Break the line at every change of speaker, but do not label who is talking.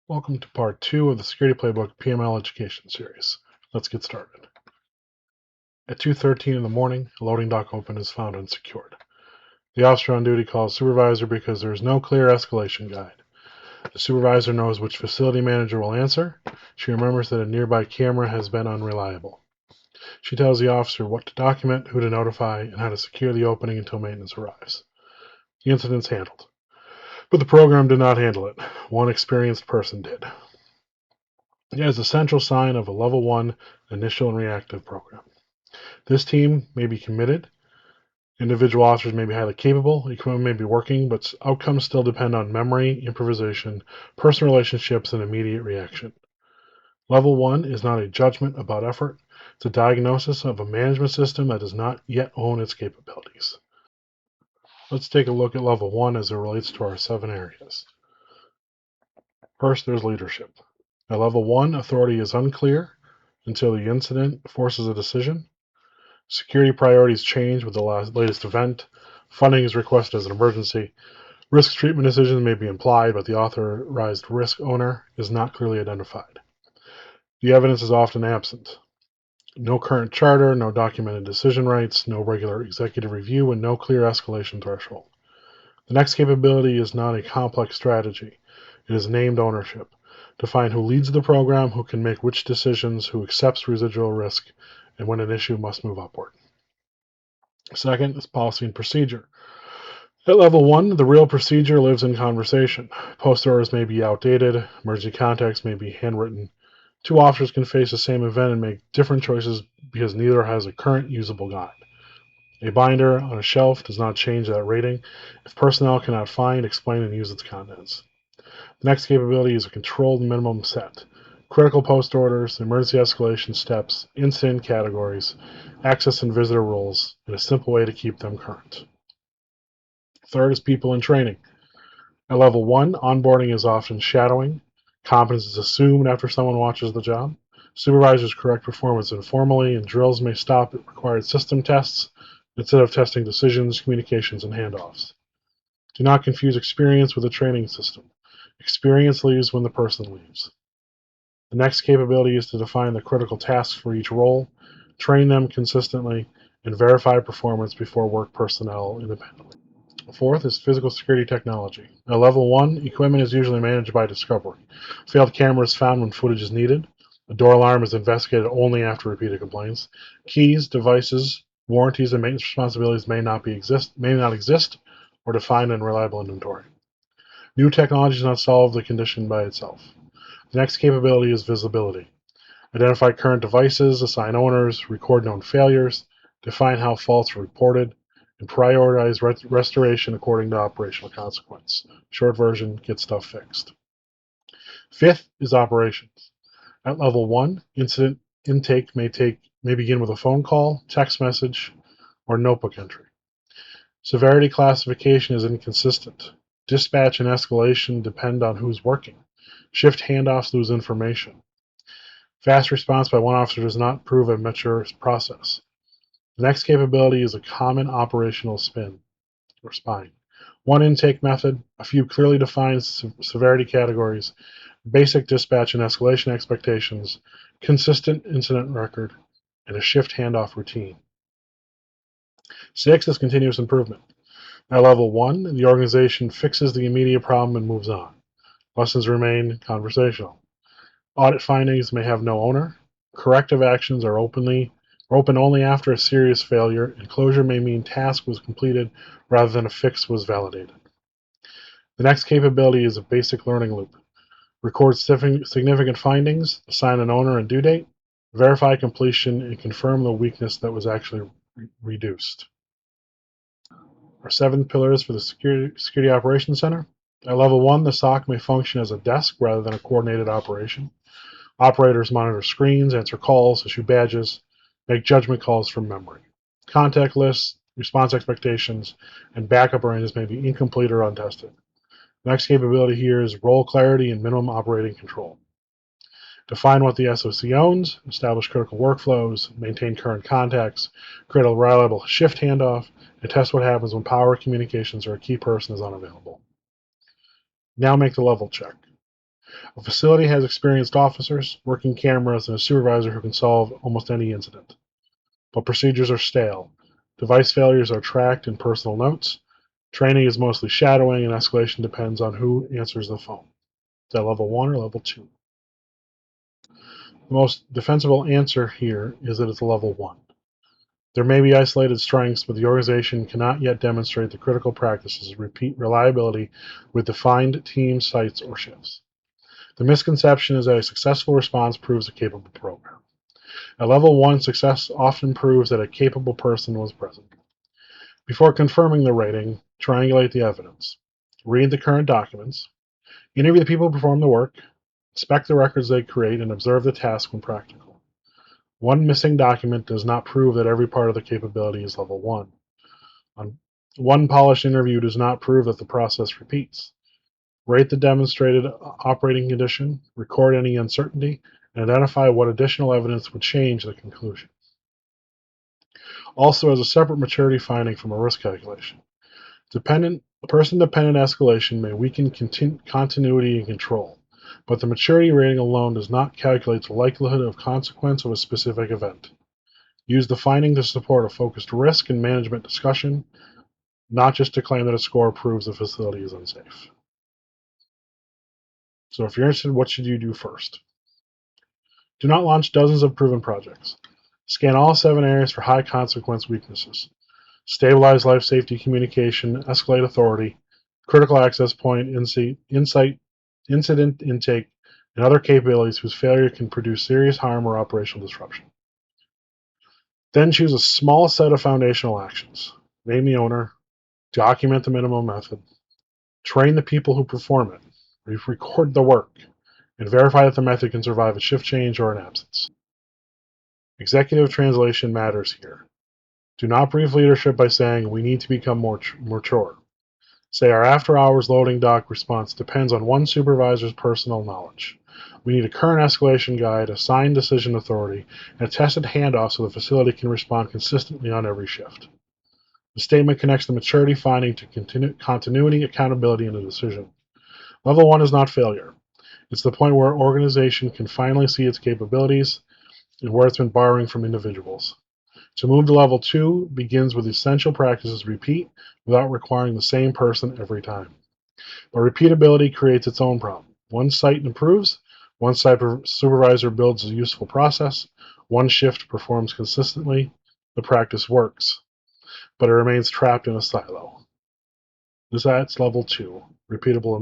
Welcome to part 2 of the Security Playbook PML Education Series. Let's get started. At 2:13 in the morning, a loading dock open is found unsecured. The officer on duty calls supervisor because there is no clear escalation guide. The supervisor knows which facility manager will answer. She remembers that a nearby camera has been unreliable. She tells the officer what to document, who to notify, and how to secure the opening until maintenance arrives. The incident's handled. But the program did not handle it. One experienced person did. It is a central sign of a level 1 initial and reactive program. This team may be committed, individual officers may be highly capable, equipment may be working, but outcomes still depend on memory, improvisation, personal relationships, and immediate reaction. Level 1 is not a judgment about effort, it's a diagnosis of a management system that does not yet own its capabilities. Let's take a look at level 1 as it relates to our 7 areas. First, there's leadership. At level 1, authority is unclear until the incident forces a decision. Security priorities change with the latest event. Funding is requested as an emergency. Risk treatment decisions may be implied, but the authorized risk owner is not clearly identified. The evidence is often absent. No current charter, no documented decision rights, no regular executive review, and no clear escalation threshold. The next capability is not a complex strategy. It is named ownership. Define who leads the program, who can make which decisions, who accepts residual risk, and when an issue must move upward. Second is policy and procedure. At level 1, the real procedure lives in conversation. Post orders may be outdated, emergency contacts may be handwritten. Two officers can face the same event and make different choices because neither has a current usable guide. A binder on a shelf does not change that rating if personnel cannot find, explain, and use its contents. The next capability is a controlled minimum set. Critical post orders, emergency escalation steps, incident categories, access and visitor rules, and a simple way to keep them current. Third is people and training. At level 1, onboarding is often shadowing. Competence is assumed after someone watches the job. Supervisors correct performance informally, and drills may stop at required system tests instead of testing decisions, communications, and handoffs. Do not confuse experience with a training system. Experience leaves when the person leaves. The next capability is to define the critical tasks for each role, train them consistently, and verify performance before work personnel independently. Fourth is physical security technology. At level 1, equipment is usually managed by discovery. Failed camera is found when footage is needed. A door alarm is investigated only after repeated complaints. Keys, devices, warranties, and maintenance responsibilities may not exist or defined in reliable inventory. New technology does not solve the condition by itself. The next capability is visibility. Identify current devices, assign owners, record known failures, define how faults are reported, and prioritize restoration according to operational consequence. Short version, get stuff fixed. Fifth is operations. At level 1, incident intake may begin with a phone call, text message, or notebook entry. Severity classification is inconsistent. Dispatch and escalation depend on who's working. Shift handoffs lose information. Fast response by one officer does not prove a mature process. The next capability is a common operational spine. One intake method, a few clearly defined severity categories, basic dispatch and escalation expectations, consistent incident record, and a shift handoff routine. 6 is continuous improvement. At level 1, the organization fixes the immediate problem and moves on. Lessons remain conversational. Audit findings may have no owner. Corrective actions are open only after a serious failure, and closure may mean task was completed rather than a fix was validated. The next capability is a basic learning loop. Record significant findings, assign an owner and due date, verify completion, and confirm the weakness that was actually reduced. Our 7 pillars for the Security Operations Center. At level 1, the SOC may function as a desk rather than a coordinated operation. Operators monitor screens, answer calls, issue badges, make judgment calls from memory. Contact lists, response expectations, and backup arrangements may be incomplete or untested. The next capability here is role clarity and minimum operating control. Define what the SOC owns, establish critical workflows, maintain current contacts, create a reliable shift handoff, and test what happens when power, communications, or a key person is unavailable. Now make the level check. A facility has experienced officers, working cameras, and a supervisor who can solve almost any incident. But procedures are stale. Device failures are tracked in personal notes. Training is mostly shadowing, and escalation depends on who answers the phone. Is that level 1 or level 2? The most defensible answer here is that it's a level 1. There may be isolated strengths, but the organization cannot yet demonstrate the critical practices, repeat reliability with defined team sites or shifts. The misconception is that a successful response proves a capable program. At level 1, success often proves that a capable person was present. Before confirming the rating, triangulate the evidence. Read the current documents. Interview the people who perform the work. Inspect the records they create and observe the task when practical. One missing document does not prove that every part of the capability is level 1. One polished interview does not prove that the process repeats. Rate the demonstrated operating condition, record any uncertainty, and identify what additional evidence would change the conclusion. Also, as a separate maturity finding from a risk calculation, person-dependent escalation may weaken continuity and control, but the maturity rating alone does not calculate the likelihood of consequence of a specific event. Use the finding to support a focused risk and management discussion, not just to claim that a score proves the facility is unsafe. So if you're interested, what should you do first? Do not launch dozens of proven projects. Scan all 7 areas for high consequence weaknesses. Stabilize life safety communication, escalate authority, critical access point, incident intake, and other capabilities whose failure can produce serious harm or operational disruption. Then choose a small set of foundational actions. Name the owner, document the minimum method, train the people who perform it, record the work, and verify that the method can survive a shift change or an absence. Executive translation matters here. Do not brief leadership by saying, we need to become more mature. Say our after-hours loading dock response depends on one supervisor's personal knowledge. We need a current escalation guide, assigned decision authority, and a tested handoff so the facility can respond consistently on every shift. The statement connects the maturity finding to continuity, accountability, and a decision. Level 1 is not failure. It's the point where an organization can finally see its capabilities and where it's been borrowing from individuals. To move to level 2 begins with essential practices repeat without requiring the same person every time. But repeatability creates its own problem. One site improves, one site supervisor builds a useful process, one shift performs consistently, the practice works, but it remains trapped in a silo. That's level 2, repeatable